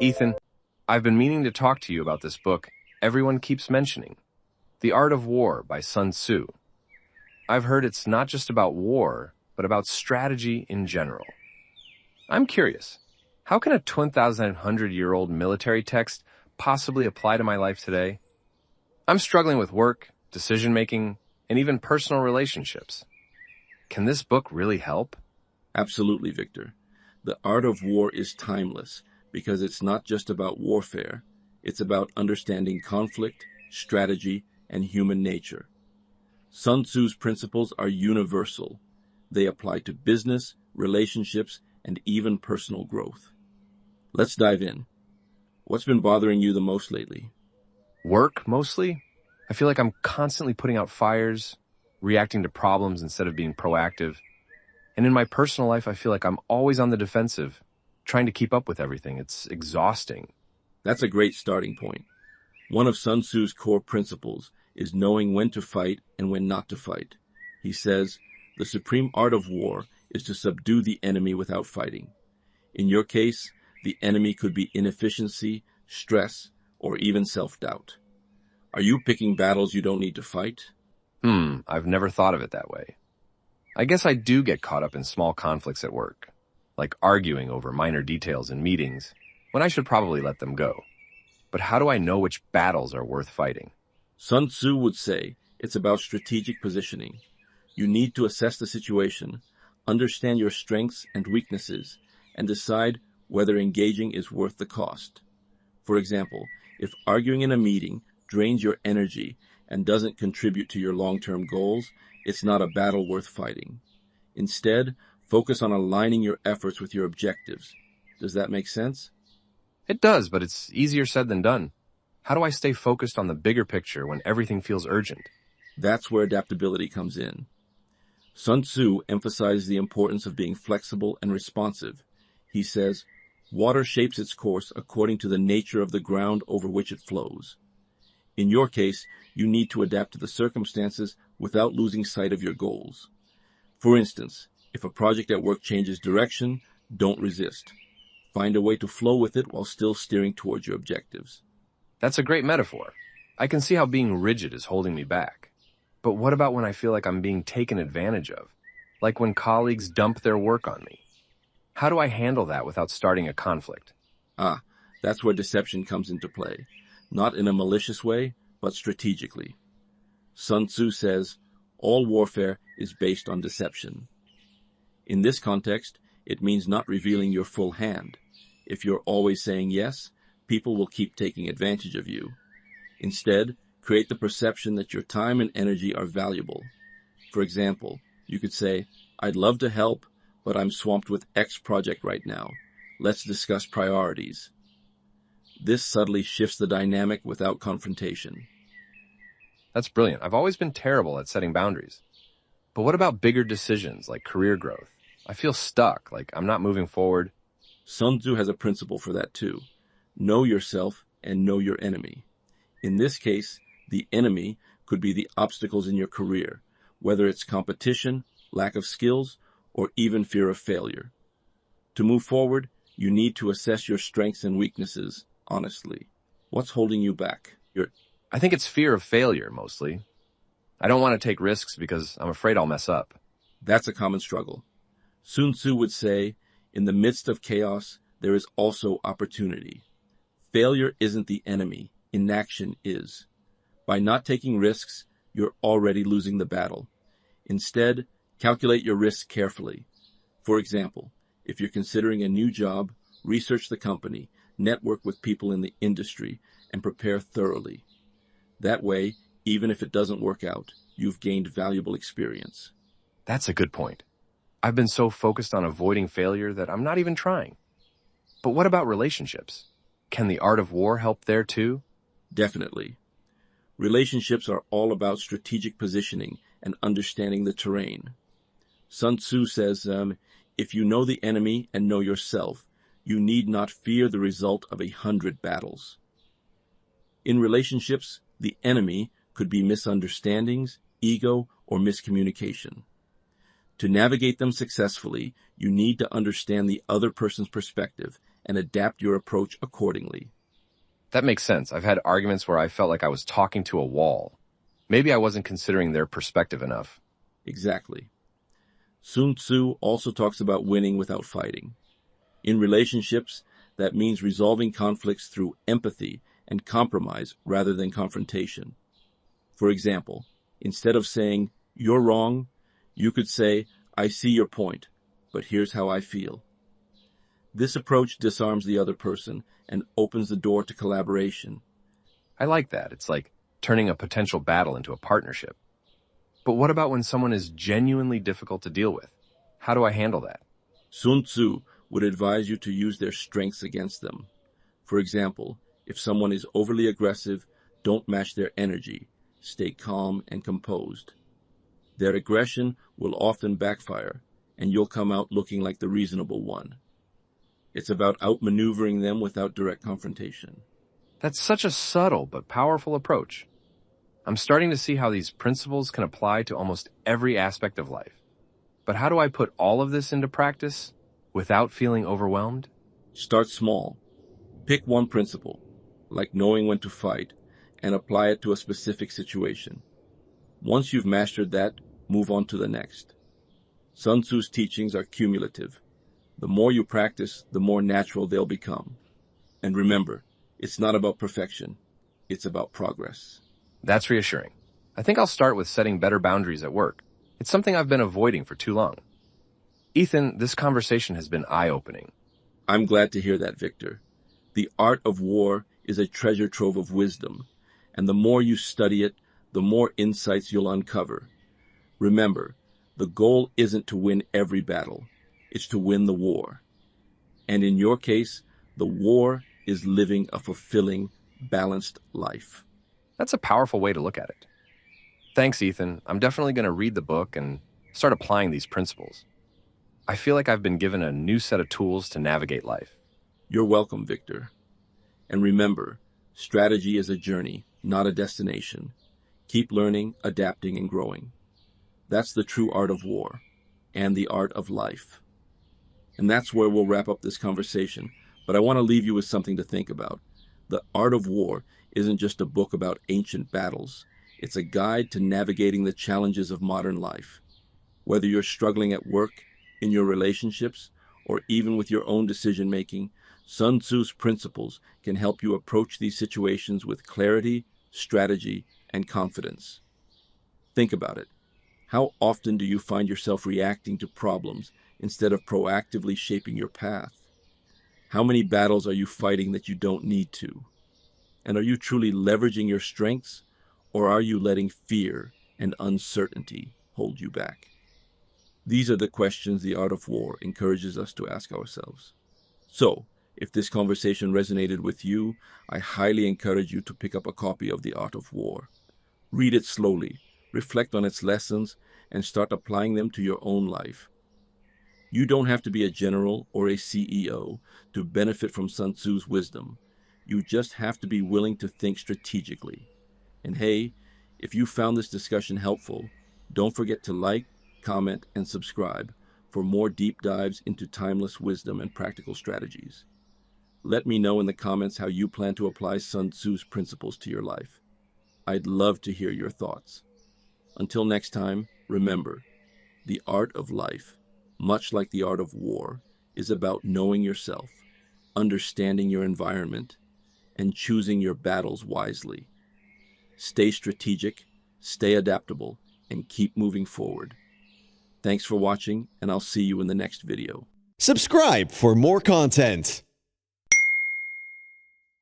Ethan, I've been meaning to talk to you about this book everyone keeps mentioning, The Art of War by Sun Tzu. I've heard it's not just about war, but about strategy in general. I'm curious, how can a 2,100-year-old military text possibly apply to my life today? I'm struggling with work, decision-making, and even personal relationships. Can this book really help? Absolutely, Victor. The art of war is timeless because it's not just about warfare. It's about understanding conflict, strategy, and human nature. Sun Tzu's principles are universal. They apply to business, relationships, and even personal growth. Let's dive in. What's been bothering you the most lately? Work, mostly? I feel like I'm constantly putting out fires, reacting to problems instead of being proactive. And in my personal life, I feel like I'm always on the defensive, trying to keep up with everything. It's exhausting. That's a great starting point. One of Sun Tzu's core principles is knowing when to fight and when not to fight. He says, the supreme art of war is to subdue the enemy without fighting. In your case, the enemy could be inefficiency, stress, or even self-doubt. Are you picking battles you don't need to fight? I've never thought of it that way. I guess I do get caught up in small conflicts at work, like arguing over minor details in meetings, when I should probably let them go. But how do I know which battles are worth fighting? Sun Tzu would say it's about strategic positioning. You need to assess the situation, understand your strengths and weaknesses, and decide whether engaging is worth the cost. For example, if arguing in a meeting drains your energy and doesn't contribute to your long-term goals, it's not a battle worth fighting. Instead, focus on aligning your efforts with your objectives. Does that make sense? It does, but it's easier said than done. How do I stay focused on the bigger picture when everything feels urgent? That's where adaptability comes in. Sun Tzu emphasizes the importance of being flexible and responsive. He says, water shapes its course according to the nature of the ground over which it flows. In your case, you need to adapt to the circumstances without losing sight of your goals. For instance, if a project at work changes direction, don't resist. Find a way to flow with it while still steering towards your objectives. That's a great metaphor. I can see how being rigid is holding me back. But what about when I feel like I'm being taken advantage of? Like when colleagues dump their work on me? How do I handle that without starting a conflict? That's where deception comes into play. Not in a malicious way, but strategically. Sun Tzu says, all warfare is based on deception. In this context, it means not revealing your full hand. If you're always saying yes, people will keep taking advantage of you. Instead, create the perception that your time and energy are valuable. For example, you could say, I'd love to help, but I'm swamped with X project right now. Let's discuss priorities. This subtly shifts the dynamic without confrontation. That's brilliant. I've always been terrible at setting boundaries. But what about bigger decisions like career growth? I feel stuck, like I'm not moving forward. Sun Tzu has a principle for that too. Know yourself and know your enemy. In this case, the enemy could be the obstacles in your career, whether it's competition, lack of skills, or even fear of failure. To move forward, you need to assess your strengths and weaknesses honestly. What's holding you back? I think it's fear of failure, mostly. I don't want to take risks because I'm afraid I'll mess up. That's a common struggle. Sun Tzu would say, in the midst of chaos, there is also opportunity. Failure isn't the enemy. Inaction is. By not taking risks, you're already losing the battle. Instead, calculate your risks carefully. For example, if you're considering a new job, research the company, network with people in the industry, and prepare thoroughly. That way, even if it doesn't work out, you've gained valuable experience. That's a good point. I've been so focused on avoiding failure that I'm not even trying. But what about relationships? Can the art of war help there too? Definitely. Relationships are all about strategic positioning and understanding the terrain. Sun Tzu says, if you know the enemy and know yourself, you need not fear the result of 100 battles. In relationships, the enemy could be misunderstandings, ego, or miscommunication. To navigate them successfully, you need to understand the other person's perspective and adapt your approach accordingly. That makes sense. I've had arguments where I felt like I was talking to a wall. Maybe I wasn't considering their perspective enough. Exactly. Sun Tzu also talks about winning without fighting. In relationships, that means resolving conflicts through empathy and compromise rather than confrontation. For example, instead of saying, "You're wrong," you could say, "I see your point, but here's how I feel." This approach disarms the other person and opens the door to collaboration. I like that. It's like turning a potential battle into a partnership. But what about when someone is genuinely difficult to deal with? How do I handle that? Sun Tzu would advise you to use their strengths against them. For example, if someone is overly aggressive, don't match their energy. Stay calm and composed. Their aggression will often backfire, and you'll come out looking like the reasonable one. It's about outmaneuvering them without direct confrontation. That's such a subtle but powerful approach. I'm starting to see how these principles can apply to almost every aspect of life. But how do I put all of this into practice without feeling overwhelmed? Start small. Pick one principle, like knowing when to fight, and apply it to a specific situation. Once you've mastered that, move on to the next. Sun Tzu's teachings are cumulative. The more you practice, the more natural they'll become. And remember, it's not about perfection. It's about progress. That's reassuring. I think I'll start with setting better boundaries at work. It's something I've been avoiding for too long. Ethan, this conversation has been eye-opening. I'm glad to hear that, Victor. The art of war is a treasure trove of wisdom, and the more you study it, the more insights you'll uncover. Remember, the goal isn't to win every battle. It's to win the war. And in your case, the war is living a fulfilling, balanced life. That's a powerful way to look at it. Thanks, Ethan. I'm definitely going to read the book and start applying these principles. I feel like I've been given a new set of tools to navigate life. You're welcome, Victor. And remember, strategy is a journey, not a destination. Keep learning, adapting, and growing. That's the true art of war and the art of life. And that's where we'll wrap up this conversation. But I want to leave you with something to think about. The Art of War isn't just a book about ancient battles. It's a guide to navigating the challenges of modern life. Whether you're struggling at work, in your relationships, or even with your own decision-making, Sun Tzu's principles can help you approach these situations with clarity, strategy, and confidence. Think about it. How often do you find yourself reacting to problems instead of proactively shaping your path? How many battles are you fighting that you don't need to? And are you truly leveraging your strengths, or are you letting fear and uncertainty hold you back? These are the questions the Art of War encourages us to ask ourselves. So, if this conversation resonated with you, I highly encourage you to pick up a copy of The Art of War. Read it slowly, reflect on its lessons, and start applying them to your own life. You don't have to be a general or a CEO to benefit from Sun Tzu's wisdom. You just have to be willing to think strategically. And hey, if you found this discussion helpful, don't forget to like, comment, and subscribe for more deep dives into timeless wisdom and practical strategies. Let me know in the comments how you plan to apply Sun Tzu's principles to your life. I'd love to hear your thoughts. Until next time, remember, the art of life, much like the art of war, is about knowing yourself, understanding your environment, and choosing your battles wisely. Stay strategic, stay adaptable, and keep moving forward. Thanks for watching, and I'll see you in the next video. Subscribe for more content.